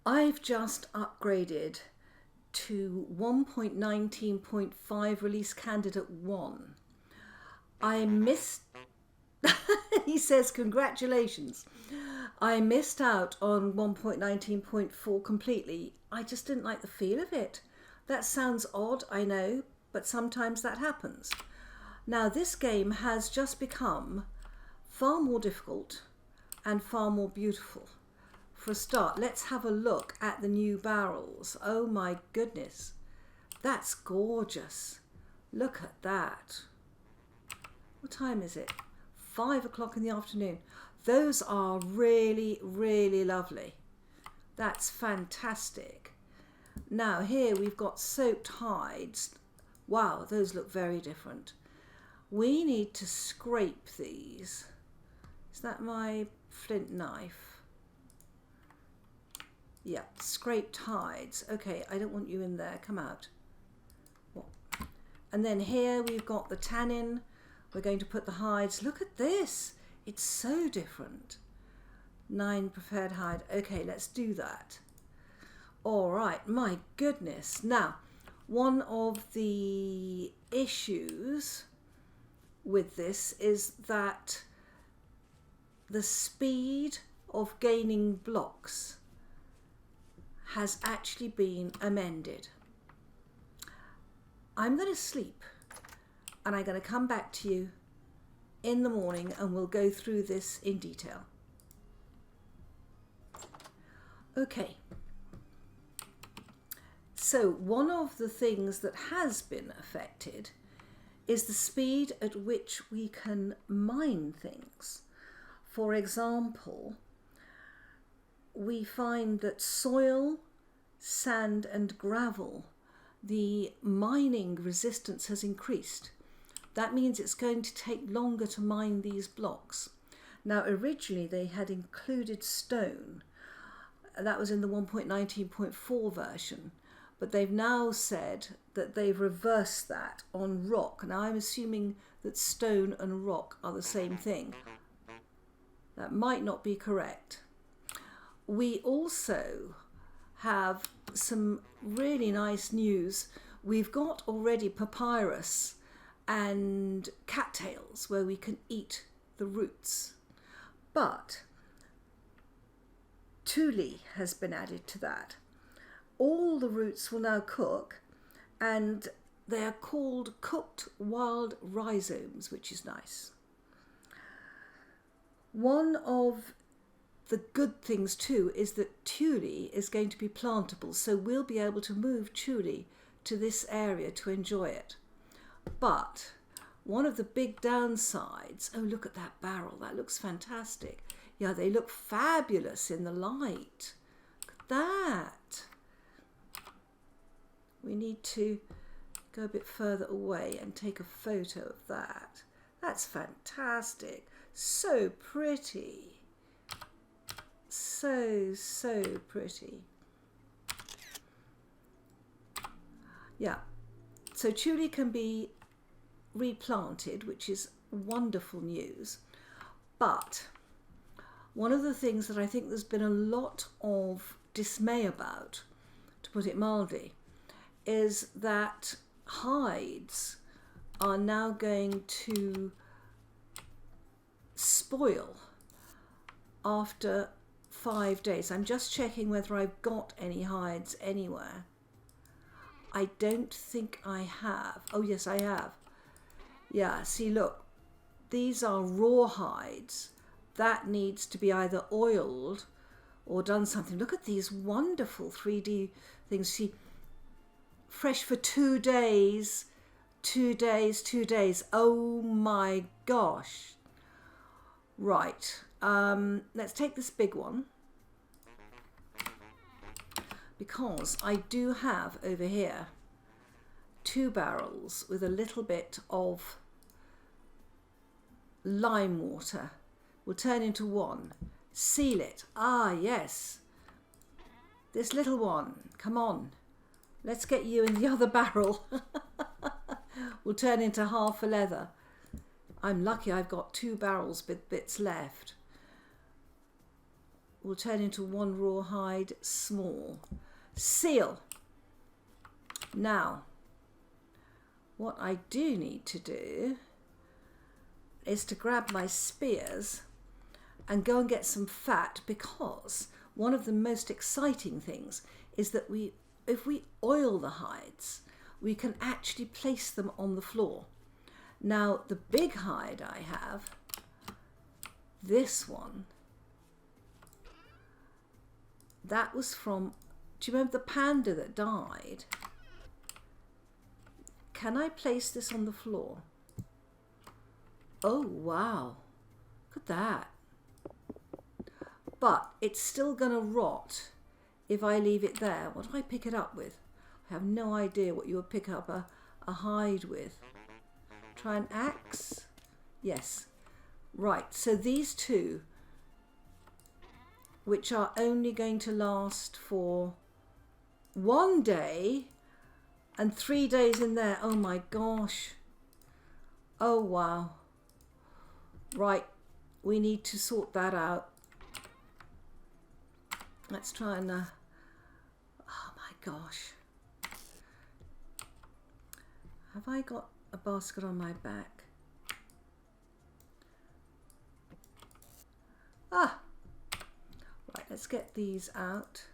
I've just upgraded to 1.19.5 release candidate 1. I missed, he says, congratulations. I missed out on 1.19.4 completely. I just didn't like the feel of it. That sounds odd, I know, but sometimes that happens. Now, this game has just become far more difficult and far more beautiful. For a start, let's have a look at the new barrels. Oh my goodness, that's gorgeous. Look at that. What time is it? 5 o'clock in the afternoon. Those are really, really lovely. That's fantastic. Now here we've got soaked hides. Wow, those look very different. We need to scrape these. Is that my flint knife? Yeah, scraped hides. Okay, I don't want you in there. Come out. What? And then here we've got the tannin. We're going to put the hides. Look at this. It's so different. 9 prepared hide. Okay, let's do that. All right, my goodness. Now, one of the issues with this is that the speed of gaining blocks has actually been amended. I'm going to sleep and I'm going to come back to you in the morning and we'll go through this in detail. Okay. So one of the things that has been affected is the speed at which we can mine things. For example, we find that soil, sand and gravel, the mining resistance has increased. That means it's going to take longer to mine these blocks. Now originally they had included stone. That was in the 1.19.4 version. But they've now said that they've reversed that on rock. Now I'm assuming that stone and rock are the same thing. That might not be correct. We also have some really nice news. We've got already papyrus and cattails where we can eat the roots. But tule has been added to that. All the roots will now cook and they are called cooked wild rhizomes, which is nice. One of the good things too is that tule is going to be plantable, so we'll be able to move tule to this area to enjoy it. But one of the big downsides, oh look at that barrel, that looks fantastic. Yeah, they look fabulous in the light. Look at that. We need to go a bit further away and take a photo of that. That's fantastic. So pretty. So pretty. Yeah. So tule can be replanted, which is wonderful news. But one of the things that I think there's been a lot of dismay about, to put it mildly, is that hides are now going to spoil after 5 days. I'm just checking whether I've got any hides anywhere. I don't think I have. Oh yes, I have. Yeah, see look, these are raw hides. That needs to be either oiled or done something. Look at these wonderful 3D things. See, fresh for 2 days, 2 days, 2 days. Oh my gosh. Right, let's take this big one, because I do have over here 2 barrels with a little bit of lime water. Will turn into 1. Seal it. Ah, yes. This little one. Come on. Let's get you in the other barrel. We'll turn into half a leather. I'm lucky I've got 2 barrels with bits left. will turn into one rawhide small. Seal. Now, what I do need to do is to grab my spears and go and get some fat, because one of the most exciting things is that if we oil the hides, we can actually place them on the floor. Now, the big hide I have, this one, that was from, do you remember the panda that died? Can I place this on the floor? Oh, wow. Look at that. But it's still going to rot if I leave it there. What do I pick it up with? I have no idea what you would pick up a hide with. Try an axe? Yes. Right, so these two, which are only going to last for 1 day and 3 days in there. Oh my gosh. Oh wow. Right, we need to sort that out. Let's try and, oh my gosh. Have I got a basket on my back? Ah! Right, let's get these out.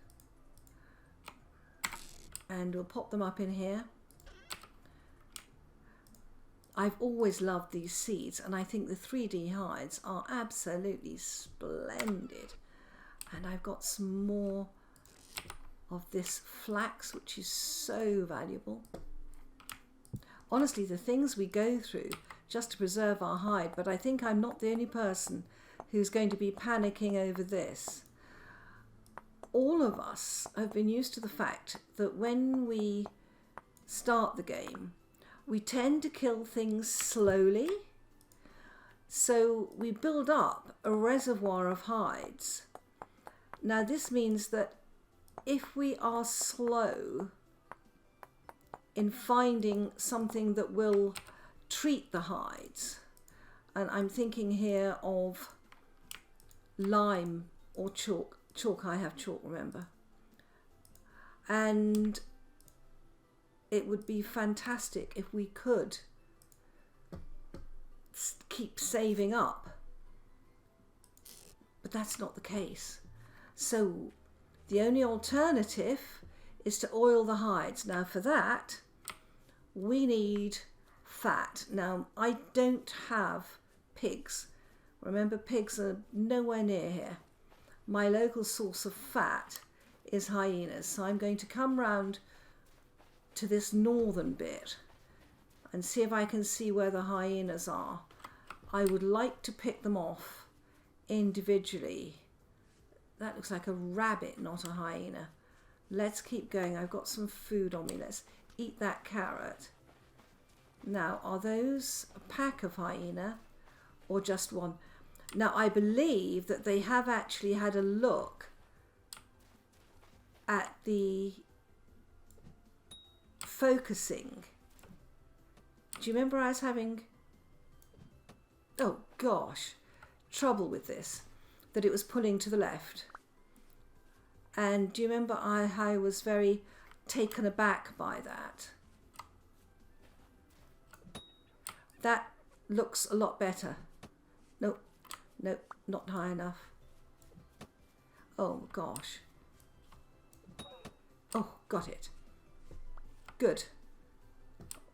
And we'll pop them up in here. I've always loved these seeds, and I think the 3D hides are absolutely splendid. And I've got some more of this flax, which is so valuable. Honestly, the things we go through just to preserve our hide, but I think I'm not the only person who's going to be panicking over this. All of us have been used to the fact that when we start the game, we tend to kill things slowly. So we build up a reservoir of hides. Now this means that if we are slow in finding something that will treat the hides, and I'm thinking here of lime or chalk. Chalk, I have chalk, remember. And it would be fantastic if we could keep saving up. But that's not the case. So the only alternative is to oil the hides. Now for that, we need fat. Now I don't have pigs. Remember, pigs are nowhere near here. My local source of fat is hyenas. So I'm going to come round to this northern bit and see if I can see where the hyenas are. I would like to pick them off individually. That looks like a rabbit, not a hyena. Let's keep going. I've got some food on me. Let's eat that carrot. Now, are those a pack of hyena or just one? Now, I believe that they have actually had a look at the focusing. Do you remember I was having, oh gosh, trouble with this, that it was pulling to the left? And do you remember I was very taken aback by that? That looks a lot better. Nope, nope, not high enough. Oh gosh. Oh, got it. Good.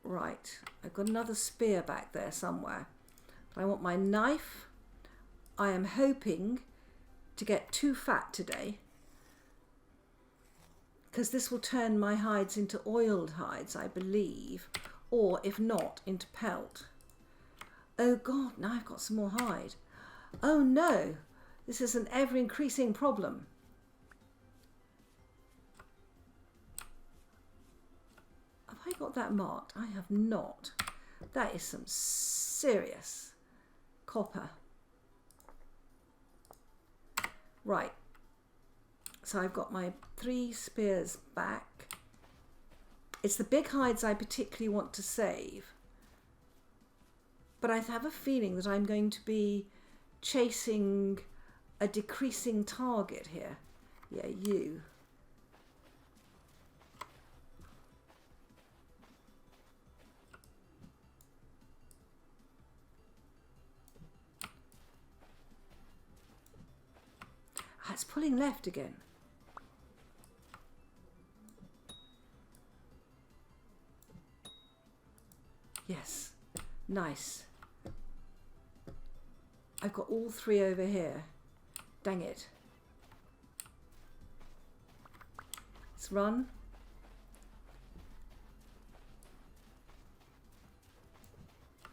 Right, I've got another spear back there somewhere. But I want my knife. I am hoping to get 2 fat today, because this will turn my hides into oiled hides, I believe, or if not, into pelt. Oh God, now I've got some more hide. Oh no, this is an ever-increasing problem. Have I got that marked? I have not. That is some serious copper. Right, so I've got my 3 spears back. It's the big hides I particularly want to save. But I have a feeling that I'm going to be chasing a decreasing target here. Yeah, you. Ah, it's pulling left again. Yes, nice. I've got all three over here. Dang it. Let's run.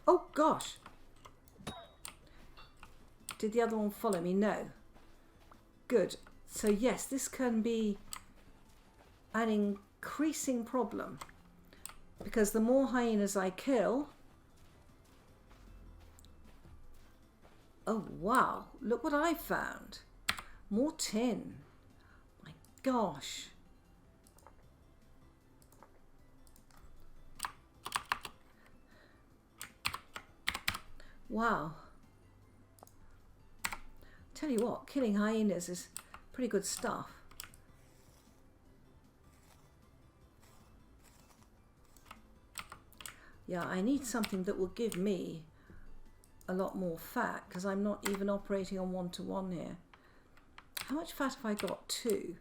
Oh gosh. Did the other one follow me? No. Good. So yes, this can be an increasing problem, because the more hyenas I kill... Oh wow, look what I found. More tin. My gosh. Wow. Tell you what, killing hyenas is pretty good stuff. Yeah, I need something that will give me a lot more fat, because I'm not even operating on 1-to-1 here. How much fat have I got? 2.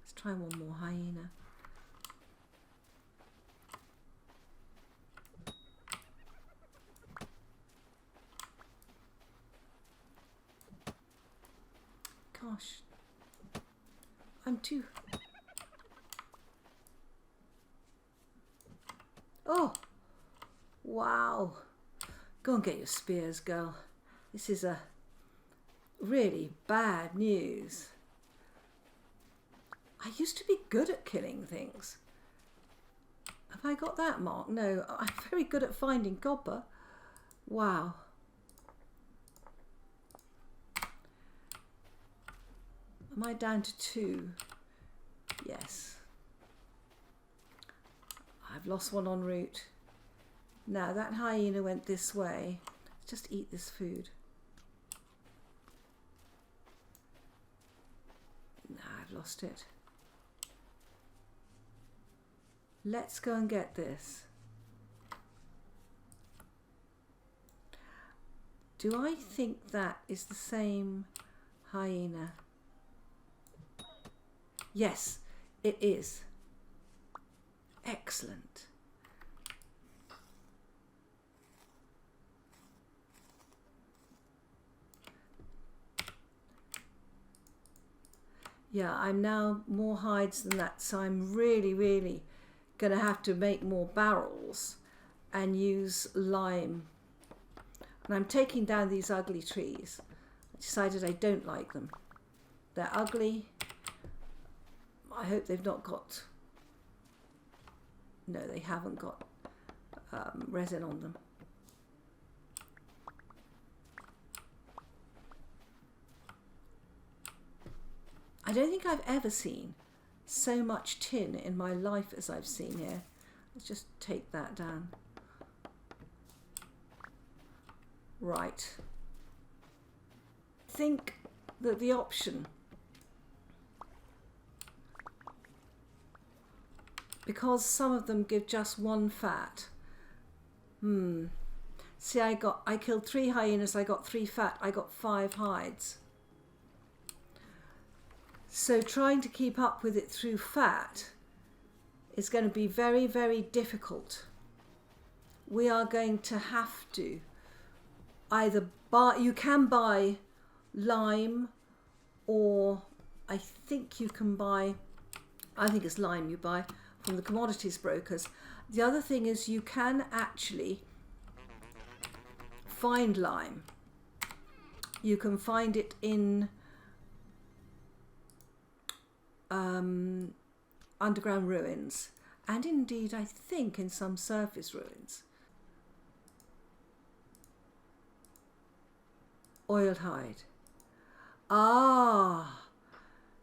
Let's try one more hyena. Gosh, I'm too... Oh, wow. Go and get your spears, girl. This is a really bad news. I used to be good at killing things. Have I got that mark? No, I'm very good at finding copper. Wow. Am I down to 2? Yes. I've lost one en route. Now that hyena went this way. Let's just eat this food. No, I've lost it. Let's go and get this. Do I think that is the same hyena? Yes, it is. Excellent. Yeah, I'm now more hides than that, so I'm really going to have to make more barrels and use lime. And I'm taking down these ugly trees. I decided I don't like them. They're ugly. I hope they've not got... No, they haven't got resin on them. I don't think I've ever seen so much tin in my life as I've seen here. Let's just take that down. Right. I think that the option, because some of them give just 1 fat. See, I killed 3 hyenas, I got 3 fat, I got 5 hides. So trying to keep up with it through fat is going to be very difficult. We are going to have to either buy, you can buy lime, or I think you can buy, I think it's lime you buy from the commodities brokers. The other thing is you can actually find lime. You can find it in underground ruins, and indeed I think in some surface ruins. Oiled hide. Ah,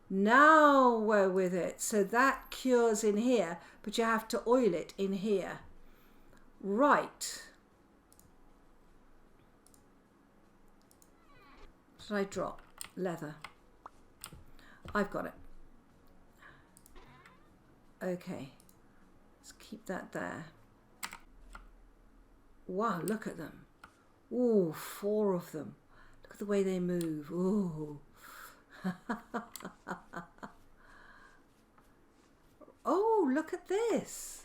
now we're with it. So that cures in here, but you have to oil it in here. Right. What did I drop? Leather. I've got it. Okay. Let's keep that there. Wow, look at them. Ooh, 4 of them. Look at the way they move. Ooh. Oh, look at this.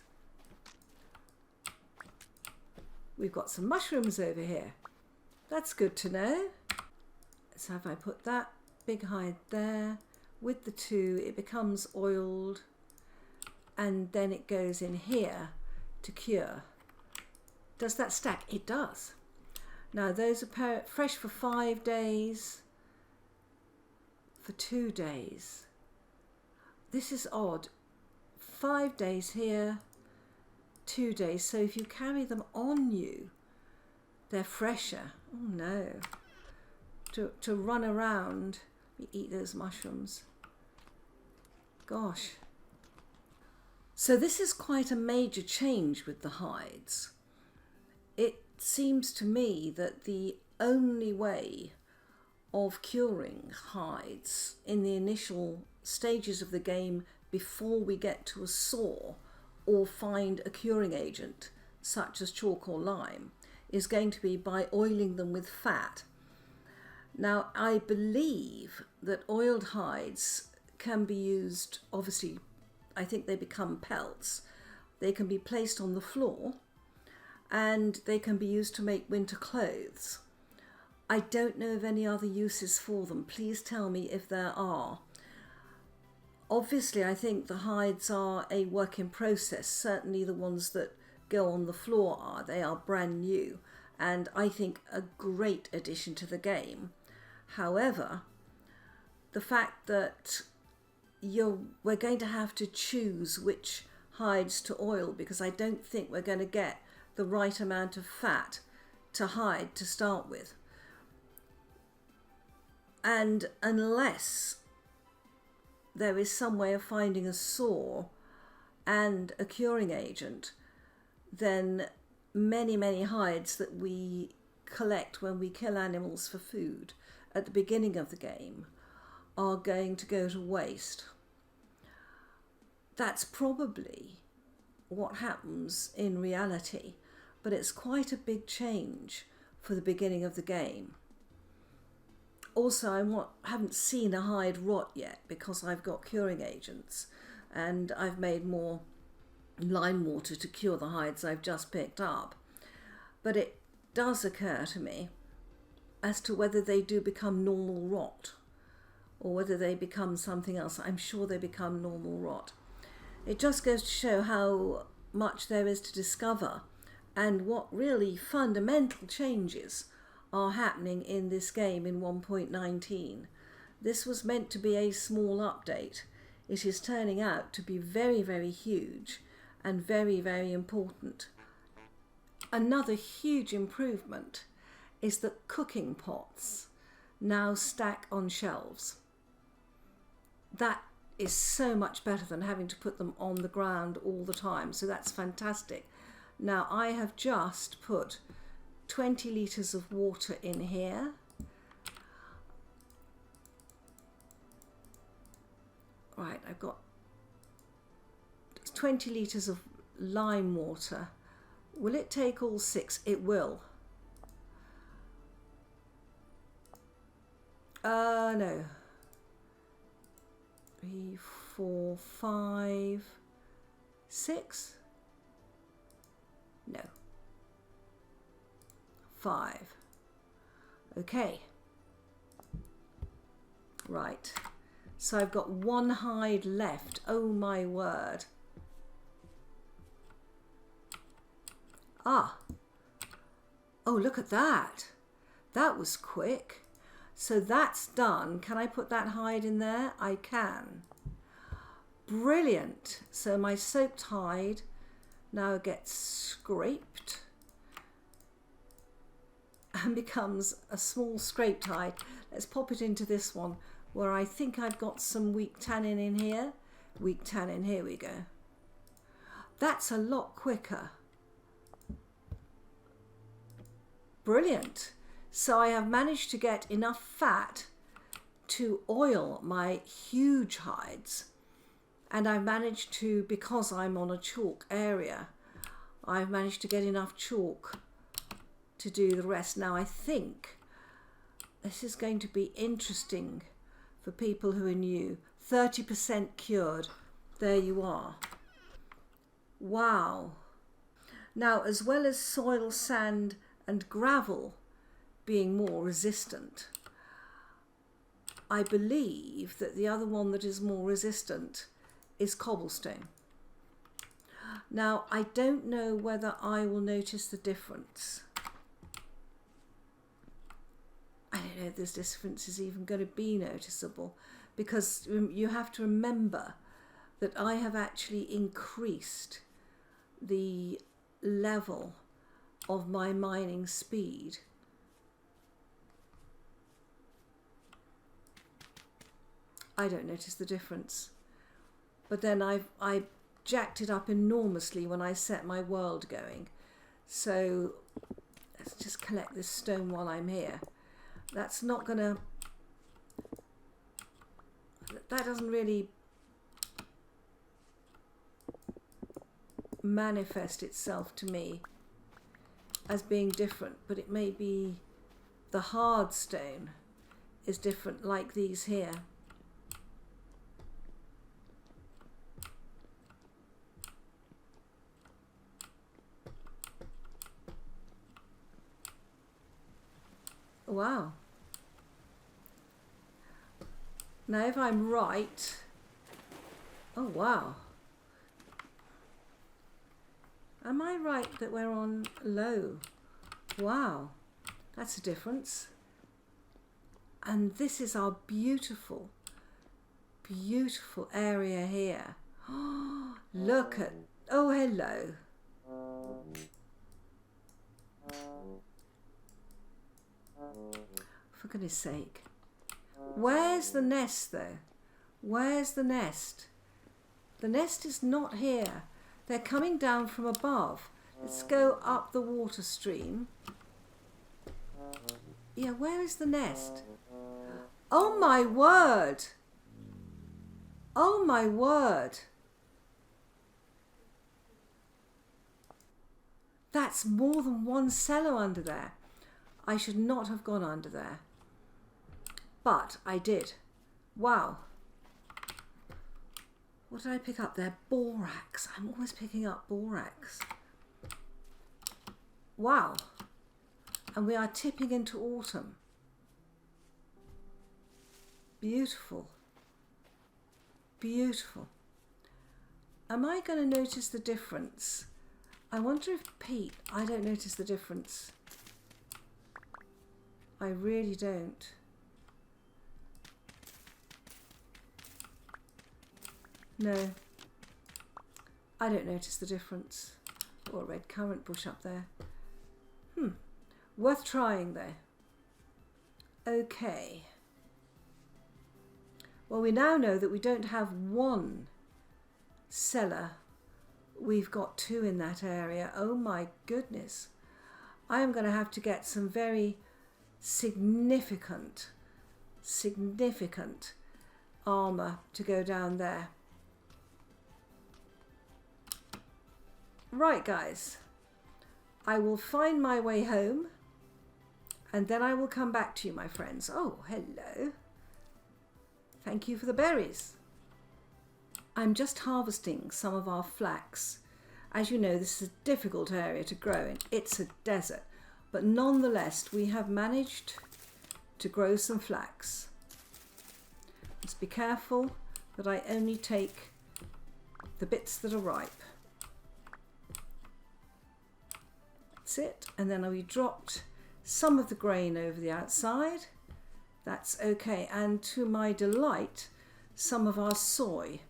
We've got some mushrooms over here. That's good to know. So if I put that big hide there with the 2, it becomes oiled, and then it goes in here to cure. Does that stack? It does. Now those are fresh for 5 days, for 2 days. This is odd. 5 days here, 2 days. So if you carry them on you, they're fresher. Oh no. To run around, we eat those mushrooms. Gosh. So this is quite a major change with the hides. It seems to me that the only way of curing hides in the initial stages of the game before we get to a saw or find a curing agent such as chalk or lime is going to be by oiling them with fat. Now I believe that oiled hides can be used, obviously I think they become pelts. They can be placed on the floor and they can be used to make winter clothes. I don't know of any other uses for them. Please tell me if there are. Obviously, I think the hides are a work in process. Certainly the ones that go on the floor are. They are brand new and I think a great addition to the game. However, the fact that we're going to have to choose which hides to oil, because I don't think we're going to get the right amount of fat to hide to start with. And unless there is some way of finding a saw and a curing agent, then many hides that we collect when we kill animals for food at the beginning of the game are going to go to waste. That's probably what happens in reality, but it's quite a big change for the beginning of the game. Also, I haven't seen a hide rot yet because I've got curing agents and I've made more lime water to cure the hides I've just picked up. But it does occur to me as to whether they do become normal rot or whether they become something else. I'm sure they become normal rot. It just goes to show how much there is to discover and what really fundamental changes are happening in this game in 1.19. This was meant to be a small update. It is turning out to be very huge and very important. Another huge improvement is that cooking pots now stack on shelves. That is so much better than having to put them on the ground all the time, so that's fantastic. Now I have just put 20 litres of water in here. Right, I've got 20 litres of lime water. Will it take all 6? It will. No. 3, 4, 5, 6? No. 5. Okay. Right. So I've got 1 hide left. Oh my word. Ah. Oh, look at that. That was quick. So that's done. Can I put that hide in there? I can. Brilliant. So my soaked hide now gets scraped and becomes a small scraped hide. Let's pop it into this one where I think I've got some weak tannin in here. Weak tannin, here we go. That's a lot quicker. Brilliant. So I have managed to get enough fat to oil my huge hides, and I've managed to, because I'm on a chalk area, I've managed to get enough chalk to do the rest. Now I think this is going to be interesting for people who are new. 30% cured. There you are. Wow. Now, as well as soil, sand and gravel being more resistant, I believe that the other one that is more resistant is cobblestone. Now, I don't know whether I will notice the difference. I don't know if this difference is even going to be noticeable, because you have to remember that I have actually increased the level of my mining speed. I don't notice the difference. But then I jacked it up enormously when I set my world going. So let's just collect this stone while I'm here. That's not gonna, that doesn't really manifest itself to me as being different, but it may be the hard stone is different, like these here. Wow. Now if I'm right, oh wow. Am I right that we're on low? Wow, that's a difference. And this is our beautiful, beautiful area here. Oh, look at, oh hello. For goodness sake. Where's the nest though? Where's the nest? The nest is not here. They're coming down from above. Let's go up the water stream. Yeah, where is the nest? Oh my word! Oh my word! That's more than one cellar under there. I should not have gone under there. But I did. Wow. What did I pick up there? Borax. I'm always picking up borax. Wow. And we are tipping into autumn. Beautiful. Beautiful. Am I going to notice the difference? I wonder if Pete, I don't notice the difference. I really don't. No, I don't notice the difference. Or a red currant bush up there. Worth trying though. Okay. Well, we now know that we don't have one cellar. We've got two in that area. Oh my goodness. I am going to have to get some very significant armour to go down there. Right guys, I will find my way home and then I will come back to you, my friends. Oh, hello. Thank you for the berries. I'm just harvesting some of our flax. As you know, this is a difficult area to grow in. It's a desert, but nonetheless, we have managed to grow some flax. Just be careful that I only take the bits that are ripe. That's it. And then we dropped some of the grain over the outside. That's okay. And to my delight, some of our soy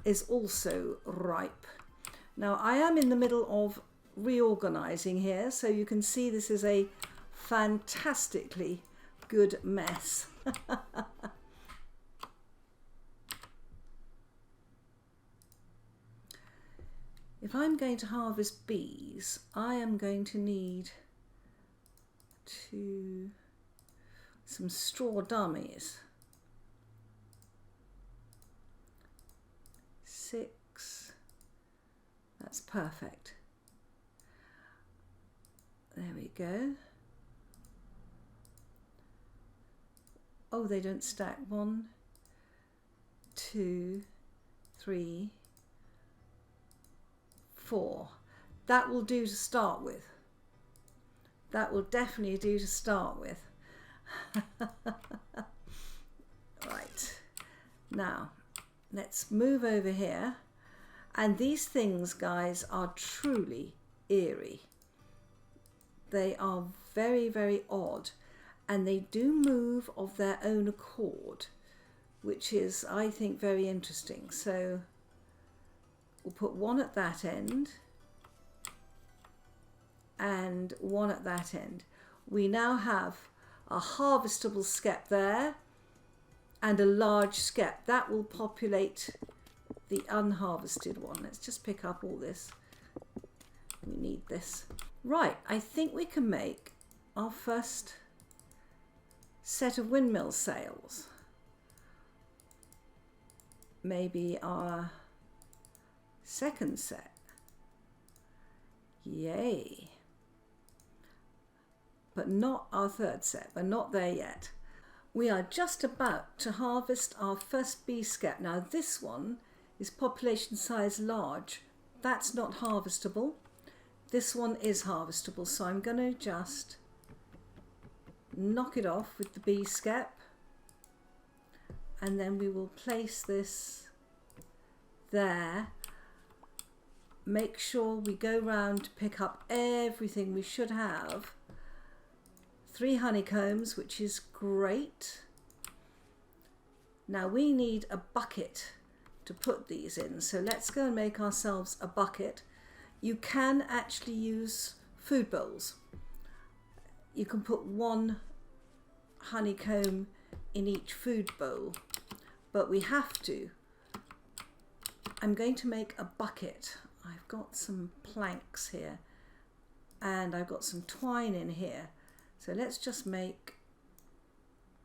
is also ripe. Now I am in the middle of reorganizing here, so you can see this is a fantastically good mess. If I'm going to harvest bees, I am going to need some straw dummies. 6. That's perfect. There we go. Oh, they don't stack. 1, 2, 3, 4. That will do to start with. That will definitely do to start with. Right. Now, let's move over here. And these things, guys, are truly eerie. They are very, very odd. And they do move of their own accord, which is, I think, very interesting. So we'll put one at that end and one at that end. We now have a harvestable skep there and a large skep. That will populate the unharvested one. Let's just pick up all this. We need this. Right, I think we can make our first set of windmill sails. Maybe our second set. Yay. But not our third set. We're not there yet. We are just about to harvest our first bee skep. Now this one is population size large. That's not harvestable. This one is harvestable, so I'm going to just knock it off with the bee skep, and then we will place this there. Make sure we go round to pick up everything. We should have 3 honeycombs, which is great. Now we need a bucket to put these in, so let's go and make ourselves a bucket. You can actually use food bowls. You can put 1 honeycomb in each food bowl, but we have to. I'm going to make a bucket. I've got some planks here and I've got some twine in here. So let's just make,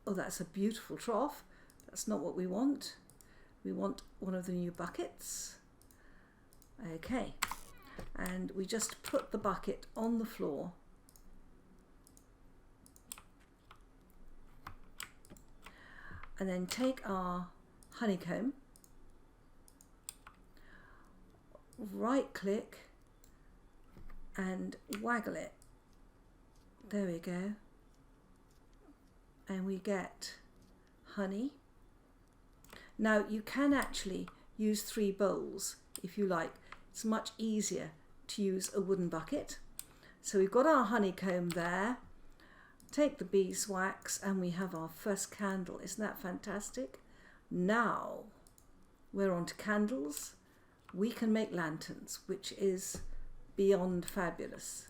oh, that's a beautiful trough. That's not what we want. We want one of the new buckets. Okay, and we just put the bucket on the floor. And then take our honeycomb, right click and waggle it. There we go. And we get honey. Now you can actually use 3 bowls if you like. It's much easier to use a wooden bucket. So we've got our honeycomb there. Take the beeswax and we have our first candle. Isn't that fantastic? Now we're on to candles. We can make lanterns, which is beyond fabulous.